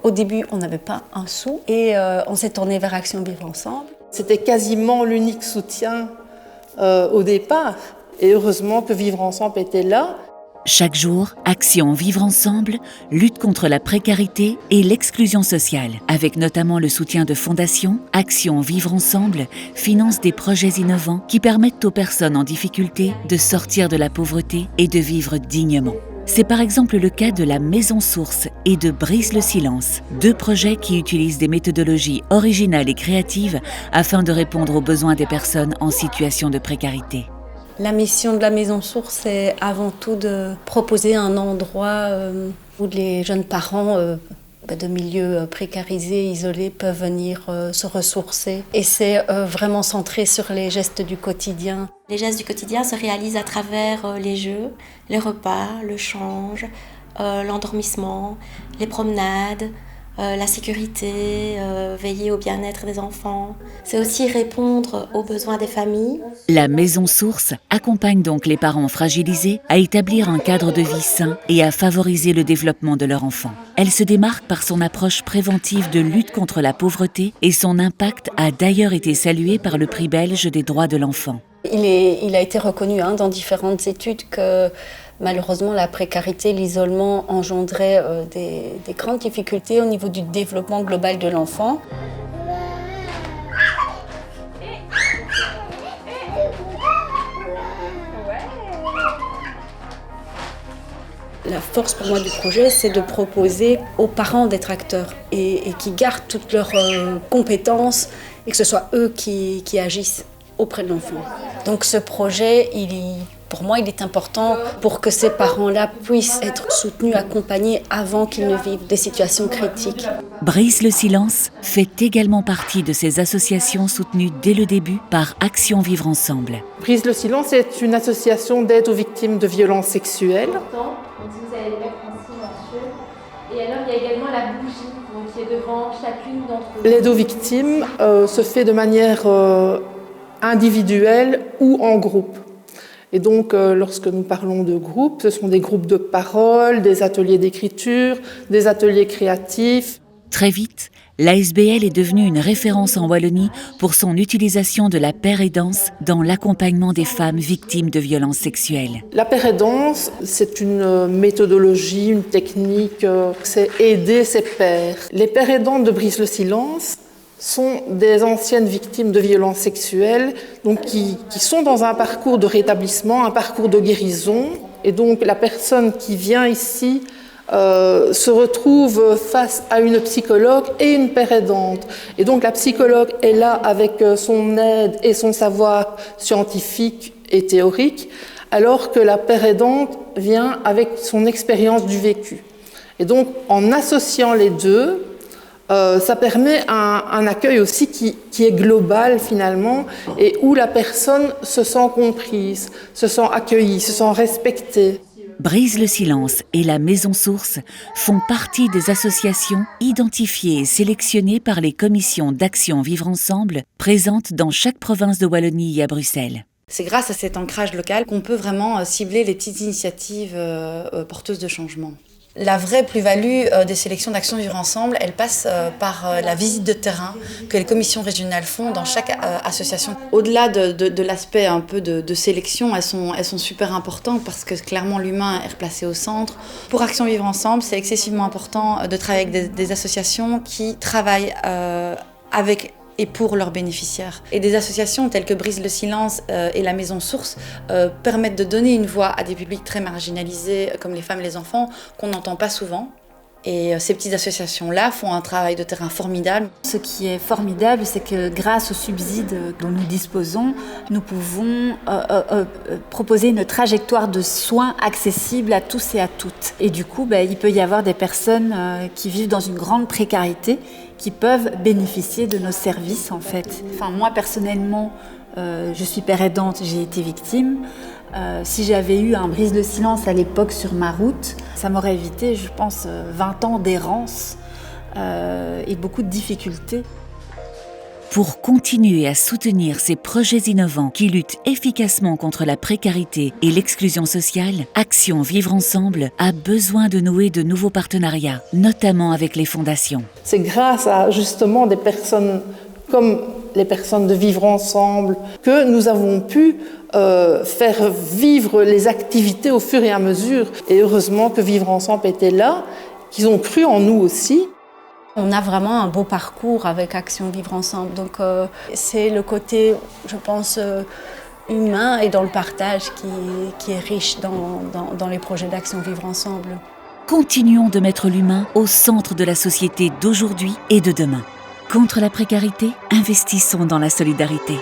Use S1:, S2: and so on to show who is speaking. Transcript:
S1: Au début, on n'avait pas un sou et on s'est tourné vers Action Vivre Ensemble.
S2: C'était quasiment l'unique soutien au départ. Et heureusement que Vivre Ensemble était là.
S3: Chaque jour, Action Vivre Ensemble lutte contre la précarité et l'exclusion sociale. Avec notamment le soutien de fondations, Action Vivre Ensemble finance des projets innovants qui permettent aux personnes en difficulté de sortir de la pauvreté et de vivre dignement. C'est par exemple le cas de la Maison Source et de Brise le Silence, 2 projets qui utilisent des méthodologies originales et créatives afin de répondre aux besoins des personnes en situation de précarité.
S1: La mission de la Maison Source, c'est avant tout de proposer un endroit où les jeunes parents de milieux précarisés, isolés, peuvent venir se ressourcer. Et c'est vraiment centré sur les gestes du quotidien.
S4: Les gestes du quotidien se réalisent à travers les jeux, les repas, le change, l'endormissement, les promenades, la sécurité, veiller au bien-être des enfants. C'est aussi répondre aux besoins des familles.
S3: La Maison Source accompagne donc les parents fragilisés à établir un cadre de vie sain et à favoriser le développement de leur enfant. Elle se démarque par son approche préventive de lutte contre la pauvreté et son impact a d'ailleurs été salué par le prix belge des droits de l'enfant.
S1: Il a été reconnu dans différentes études que malheureusement la précarité, l'isolement engendrait des grandes difficultés au niveau du développement global de l'enfant. La force pour moi du projet, c'est de proposer aux parents d'être acteurs et qui gardent toutes leurs compétences et que ce soit eux qui agissent auprès de l'enfant. Donc ce projet, pour moi, il est important pour que ces parents-là puissent être soutenus, accompagnés avant qu'ils ne vivent des situations critiques.
S3: Brise le Silence fait également partie de ces associations soutenues dès le début par Action Vivre Ensemble.
S2: Brise le Silence est une association d'aide aux victimes de violences sexuelles.
S5: Donc si vous allez le mettre en silencieux. Et alors il y a également la bougie qui est devant chacune d'entre eux.
S2: L'aide aux victimes se fait de manière individuelle ou en groupe. Et donc, lorsque nous parlons de groupes, ce sont des groupes de parole, des ateliers d'écriture, des ateliers créatifs.
S3: Très vite, l'ASBL est devenue une référence en Wallonie pour son utilisation de la paire-aidance dans l'accompagnement des femmes victimes de violences sexuelles.
S2: La paire-aidance, c'est une méthodologie, une technique, c'est aider ses pairs. Les pairs aidantes de Brise le Silence sont des anciennes victimes de violences sexuelles, donc qui sont dans un parcours de rétablissement, un parcours de guérison. Et donc la personne qui vient ici se retrouve face à une psychologue et une paire aidante. Et donc la psychologue est là avec son aide et son savoir scientifique et théorique, alors que la paire aidante vient avec son expérience du vécu. Et donc en associant les deux, ça permet un accueil aussi qui est global finalement et où la personne se sent comprise, se sent accueillie, se sent respectée.
S3: Brise le Silence et la Maison Source font partie des associations identifiées et sélectionnées par les commissions d'Action Vivre Ensemble présentes dans chaque province de Wallonie et à Bruxelles.
S6: C'est grâce à cet ancrage local qu'on peut vraiment cibler les petites initiatives porteuses de changement. La vraie plus-value des sélections d'Action Vivre Ensemble, elle passe par la visite de terrain que les commissions régionales font dans chaque association. Au-delà de l'aspect un peu de sélection, elles sont super importantes parce que clairement l'humain est replacé au centre. Pour Action Vivre Ensemble, c'est excessivement important de travailler avec des associations qui travaillent avec et pour leurs bénéficiaires. Et des associations telles que Brise le Silence et la Maison Source permettent de donner une voix à des publics très marginalisés comme les femmes et les enfants qu'on n'entend pas souvent. Et ces petites associations-là font un travail de terrain formidable.
S7: Ce qui est formidable, c'est que grâce aux subsides dont nous disposons, nous pouvons proposer une trajectoire de soins accessible à tous et à toutes. Et du coup, il peut y avoir des personnes qui vivent dans une grande précarité qui peuvent bénéficier de nos services, en fait. Enfin, moi, personnellement, je suis père aidante, j'ai été victime. Si j'avais eu un Brise le Silence à l'époque sur ma route, ça m'aurait évité, je pense, 20 ans d'errance et beaucoup de difficultés.
S3: Pour continuer à soutenir ces projets innovants qui luttent efficacement contre la précarité et l'exclusion sociale, Action Vivre Ensemble a besoin de nouer de nouveaux partenariats, notamment avec les fondations.
S2: C'est grâce à justement des personnes comme les personnes de Vivre Ensemble que nous avons pu faire vivre les activités au fur et à mesure. Et heureusement que Vivre Ensemble était là, qu'ils ont cru en nous aussi.
S1: On a vraiment un beau parcours avec Action Vivre Ensemble. Donc c'est le côté, je pense, humain et dans le partage qui est riche dans les projets d'Action Vivre Ensemble.
S3: Continuons de mettre l'humain au centre de la société d'aujourd'hui et de demain. Contre la précarité, investissons dans la solidarité.